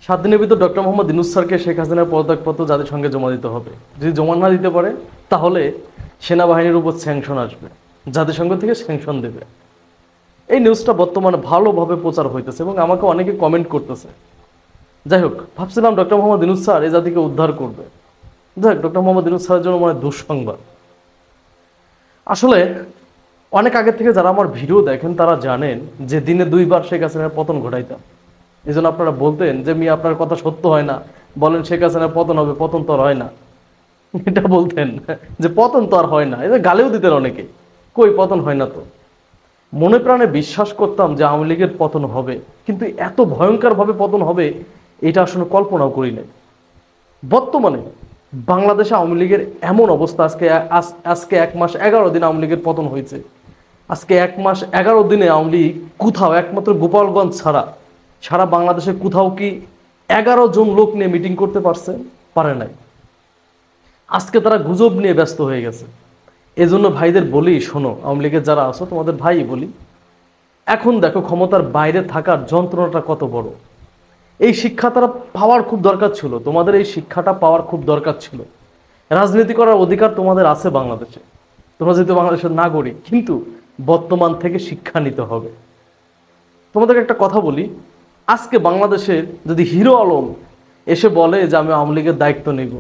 7 দিনের ভিতর ডক্টর মোহাম্মদ ইউনূস স্যারকে শেখ হাসিনার পদত্যাগপত্র জাতিসংঘে জমা দিতে হবে। যদি জমা না দিতে পারে তাহলে সেনাবাহিনীর উপর স্যাংশন আসবে, জাতিসংঘ থেকে স্যাংশন দেবে। এই নিউজটা বর্তমানে ভালোভাবে প্রচার হইতেছে এবং আমাকে অনেকে কমেন্ট করতেছে। যাই হোক, ভাবছিলাম ডক্টর মোহাম্মদ ইউনূস স্যার এই জাতিকে উদ্ধার করবে। যাই হোক, ডক্টর মোহাম্মদ ইউনূস স্যারের জন্য মানে দুঃসংবাদ। আসলে অনেক আগে থেকে যারা আমার ভিডিও দেখেন তারা জানেন যে দিনে 2 বার শেখ হাসিনার পতন ঘটাইতাম। এই জন্য আপনারা বলতেন যে মিয়া আপনার কথা সত্য হয় না, বলেন শেখ হাসিনার পতন হবে, পতন তো আর হয় না। এটা বলতেন যে পতন তো আর হয় না, এটা গালিও দিতেন অনেকে, কই পতন হয় না তো। মনে প্রাণে বিশ্বাস করতাম যে আওয়ামী লীগের পতন হবে, কিন্তু এত ভয়ঙ্করভাবে পতন হবে এটা আসলে কল্পনাও করি নাই। বর্তমানে বাংলাদেশে আওয়ামী লীগের এমন অবস্থা, আজকে 1 মাস 11 দিন আওয়ামী লীগের পতন হয়েছে। আজকে 1 মাস 11 দিনে আওয়ামী লীগ কোথাও, একমাত্র গোপালগঞ্জ ছাড়া সারা বাংলাদেশে কোথাও কি 11 জন লোক নিয়ে মিটিং করতে পারছে? পারে নাই। আজকে তারা গুজব নিয়ে ব্যস্ত হয়ে গেছে। এজন্য ভাইদের বলি, শোনো, আওয়ামী লীগের যারা আছো তোমাদের ভাই বলি, এখন দেখো ক্ষমতার বাইরে থাকার যন্ত্রণাটা কত বড়। এই শিক্ষা তারা পাওয়ার খুব দরকার ছিল, তোমাদের এই শিক্ষাটা পাওয়ার খুব দরকার ছিল। রাজনীতি করার অধিকার তোমাদের আছে বাংলাদেশে, তোমরা যেহেতু বাংলাদেশের নাগরিক, কিন্তু বর্তমান থেকে শিক্ষা নিতে হবে। তোমাদেরকে একটা কথা বলি, আজকে বাংলাদেশের যদি হিরো আলম এসে বলে যে আমি আওয়ামী লীগের দায়িত্ব নিব,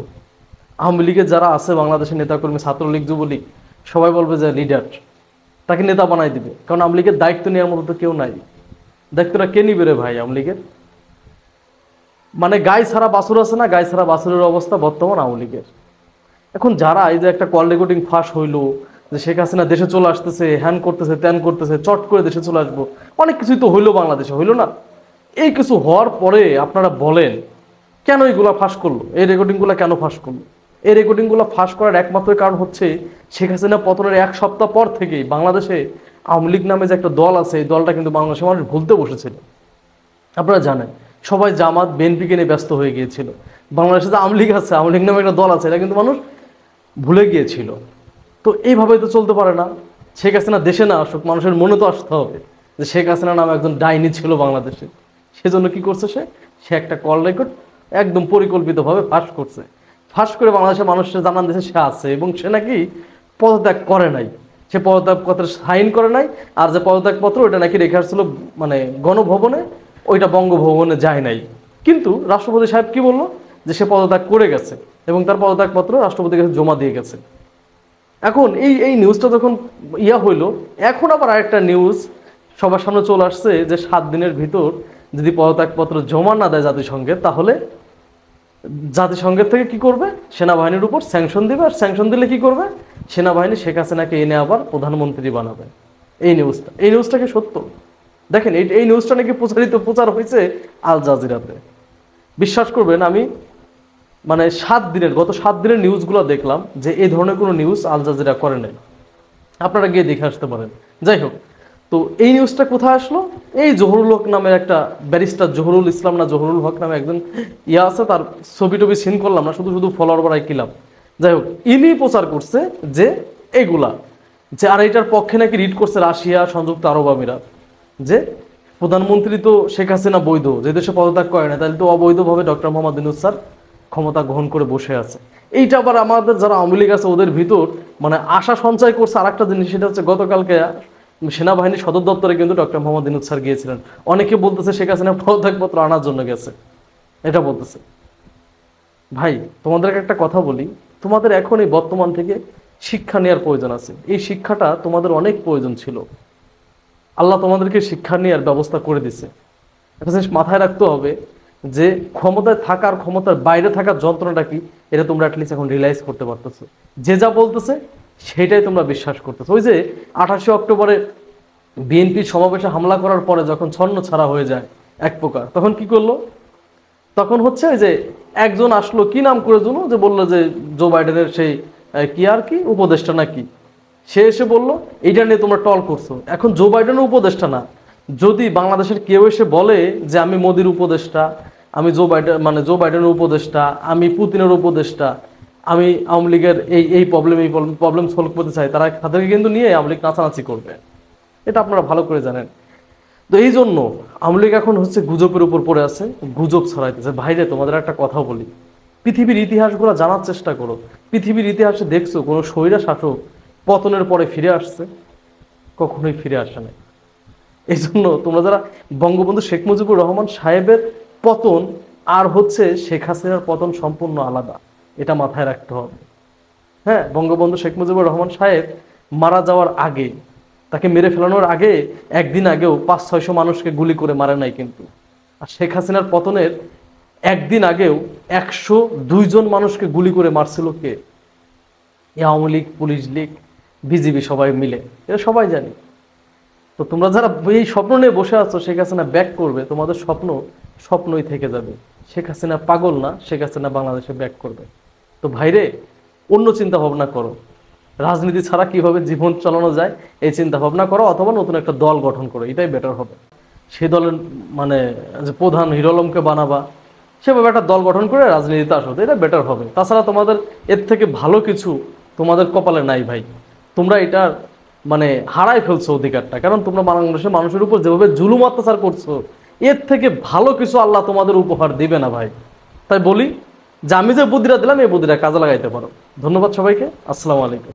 আওয়ামী লীগের যারা আছে বাংলাদেশের নেতাকর্মী, ছাত্রলীগ, যুবলীগ, সবাই বলবে যে লিডার, তাকে নেতা বানাই দিবে। কারণ আওয়ামী লীগের দায়িত্ব নেওয়ার মতো তো কেউ নাই। দায়িত্বটা কে নিবে রে ভাই আওয়ামী লীগের? মানে গায়ে ছাড়া বাছুর আছে না, গায়ে ছাড়া বাছুরের অবস্থা বর্তমান আওয়ামী লীগের। এখন যারা এই যে একটা কল রেকর্ডিং ফাঁস হইলো যে শেখ হাসিনা দেশে চলে আসতেছে, হ্যান করতেছে, ত্যান করতেছে, চট করে দেশে চলে আসবো, অনেক কিছুই তো হইলো বাংলাদেশে, হইলো না? এই কিছু হওয়ার পরে আপনারা বলেন কেন এইগুলা ফাঁস করলো, এই রেকর্ডিংগুলো কেন ফাঁস করলো? এই রেকর্ডিংগুলো ফাঁস করার একমাত্র কারণ হচ্ছে শেখ হাসিনা পতনের 1 সপ্তাহ পর থেকেই বাংলাদেশে আওয়ামী লীগ নামে যে একটা দল আছে, এই দলটা কিন্তু বাংলাদেশের মানুষ ভুলতে বসেছিল। আপনারা জানেন সবাই জামাত বিএনপিকে নিয়ে ব্যস্ত হয়ে গিয়েছিল। বাংলাদেশে যে আওয়ামী লীগ আছে, আওয়ামী লীগ নামে একটা দল আছে, এটা কিন্তু মানুষ ভুলে গিয়েছিল। তো এইভাবে তো চলতে পারে না। শেখ হাসিনা দেশে না আসুক, মানুষের মনে তো আসতে হবে যে শেখ হাসিনা নামে একজন ডাইনি ছিল বাংলাদেশে। সেজন্য কি করছে, সে একটা কল রেকর্ড একদম পরিকল্পিতভাবে ফাঁস করছে। ফাঁস করে বাংলাদেশের মানুষের জানান দিয়েছে সে আছে এবং সে নাকি পদত্যাগ করে নাই, সে পদত্যাগপত্র সাইন করে নাই। আর যে পদত্যাগপত্র ওইটা নাকি রেখে আসছিল মানে গণভবনে, ওইটা বঙ্গভবনে যায় নাই। কিন্তু রাষ্ট্রপতি সাহেব কি বললো যে সে পদত্যাগ করে গেছে এবং তার পদত্যাগপত্র রাষ্ট্রপতির কাছে জমা দিয়ে গেছে। এখন এই নিউজটা যখন হইলো, এখন আবার আরেকটা নিউজ সবার সামনে চলে আসছে যে 7 দিনের ভিতর যদি পদত্যাগপত্র জমা না দেয় জাতিসংঘে, তাহলে জাতিসংঘের থেকে কি করবে, সেনাবাহিনীর উপর স্যাংশন দিবে। আর স্যাংশন দিলে কি করবে, সেনাবাহিনী শেখ হাসিনাকে এনে আবার প্রধানমন্ত্রী বানাবে। এই নিউজটা কি সত্য? দেখেন এই নিউজটা নাকি প্রচার হয়েছে আল জাজিরাতে। বিশ্বাস করবেন, আমি মানে গত 7 দিনের নিউজগুলো দেখলাম যে এই ধরনের কোনো নিউজ আল জাজিরা করে নাই। আপনারা গিয়ে দেখে আসতে পারেন। যাই হোক, তো এই নিউজটা কোথায় আসলো? এই জহুরুল হক নামের একটা ব্যারিস্টার, জহুরুল ইসলাম না জহুরুল হক নামে একজন আছে, তার ছবি টবি সিন করলাম না, শুধু ফলোয়ার বাড়াই কিলাম। যাই হোক, ইনি প্রচার করছে যে এইগুলা যে, আর এটার পক্ষে নাকি রিড করছে রাশিয়া, সংযুক্ত আরব আমিরাত, যে প্রধানমন্ত্রী তো শেখ হাসিনা বৈধ, যে দেশে পদত্যাগ করে না, তাহলে তো অবৈধভাবে ডক্টর মোহাম্মদ ইউনূস স্যার ক্ষমতা গ্রহণ করে বসে আছে। এইটা আবার আমাদের যারা আওয়ামী লীগ আছে ওদের ভিতর মানে আশা সঞ্চয় করছে। আর একটা জিনিস, সেটা হচ্ছে গতকালকে সেনাবাহিনীর সদর দপ্তরে কিন্তু ডক্টর মোহাম্মদ ইউনূস স্যার গিয়েছিলেন। অনেকে বলতেছে শেখ হাসিনা পদত্যাগপত্র আনার জন্য গেছে, এটা বলতেছে। ভাই তোমাদেরকে একটা কথা বলি, তোমাদের এখন এই বর্তমান থেকে শিক্ষা নেওয়ার প্রয়োজন আছে। এই শিক্ষাটা তোমাদের অনেক প্রয়োজন ছিল। আল্লাহ তোমাদেরকে শিক্ষা নেওয়ার ব্যবস্থা করে দিছে। একটা জিনিস মাথায় রাখতে হবে যে ক্ষমতায় থাকার, ক্ষমতার বাইরে থাকার যন্ত্রণাটা কি, এটা তোমরা অ্যাটলিস্ট এখন রিয়েলাইজ করতে পারতেছো। যে যা বলতেছে সেটাই তোমরা বিশ্বাস করতেছো। ওই যে 28 অক্টোবরে বিএনপির সমাবেশে হামলা করার পরে যখন ছন্ন ছাড়া হয়ে যায় এক প্রকার, তখন কি করলো? তখন হচ্ছে যে একজন আসলো, কি নাম করে জন্য যে বললো যে জো বাইডেনের সেই কি উপদেষ্টা নাকি, সে এসে বললো এইটা নিয়ে তোমরা টল করছো। এখন জো বাইডেনের উপদেষ্টা না, যদি বাংলাদেশের কেউ এসে বলে যে আমি মোদির উপদেষ্টা, আমি জো বাইডেনের উপদেষ্টা, আমি পুতিনের উপদেষ্টা, আমি আওয়ামী লীগের এই প্রবলেম সলভ করতে চাই, তাদেরকে কিন্তু নিয়ে আওয়ামী লীগ নাচানাচি করবে। এটা আপনারা ভালো করে জানেন। তো এই জন্য আওয়ামী লীগ এখন হচ্ছে গুজবের উপর পড়ে আছে, গুজব ছড়াইতেছে। ভাইরে তোমাদের একটা কথা বলি, পৃথিবীর ইতিহাসগুলো জানার চেষ্টা করো। পৃথিবীর ইতিহাসে দেখছো কোনো স্বৈরা শাসক পতনের পরে ফিরে আসছে? কখনোই ফিরে আসে না। এই জন্য তোমরা যারা বঙ্গবন্ধু শেখ মুজিবুর রহমান সাহেবের পতন আর হচ্ছে শেখ হাসিনার পতন সম্পূর্ণ আলাদা, এটা মাথায় রাখতে হবে। হ্যাঁ, বঙ্গবন্ধু শেখ মুজিবুর রহমান সাহেব মারা যাওয়ার আগে, তাকে মেরে ফেলানোর আগে একদিন আগেও 500-600 মানুষকে গুলি করে মারে নাই কিন্তু। আর শেখ হাসিনার পতনের একদিন আগেও 102 জন মানুষকে গুলি করে মারছিল কে? আওয়ামী লীগ, পুলিশ লীগ, বিজিবি সবাই মিলে, এটা সবাই জানি। তো তোমরা যারা এই স্বপ্ন নিয়ে বসে আছো শেখ হাসিনা ব্যাক করবে, তোমাদের স্বপ্ন স্বপ্নই থেকে যাবে। শেখ হাসিনা পাগল না, শেখ হাসিনা বাংলাদেশে ব্যাক করবে। তো ভাইরে, অন্য চিন্তা ভাবনা করো, রাজনীতি ছাড়া কিভাবে জীবন চালানো যায় এই চিন্তা ভাবনা করো, অথবা নতুন একটা দল গঠন করো, এটাই বেটার হবে। সেই দলের মানে যে প্রধান হিরো আলমকে বানাবা, সেভাবে একটা দল গঠন করে রাজনীতিতে আসো, এটা বেটার হবে। তাছাড়া তোমাদের এর থেকে ভালো কিছু তোমাদের কপালে নাই ভাই। তোমরা এটার মানে হারাই ফেলছো অধিকারটা, কারণ তোমরা বাংলাদেশের মানুষের উপর যেভাবে জুলুম অত্যাচার করছো, এর থেকে ভালো কিছু আল্লাহ তোমাদের উপহার দিবে না ভাই। তাই বলি যে আমি যে বুদ্ধিটা দিলাম এই বুদ্ধিটা কাজে লাগাইতে পারো। ধন্যবাদ সবাইকে, আসসালামু আলাইকুম।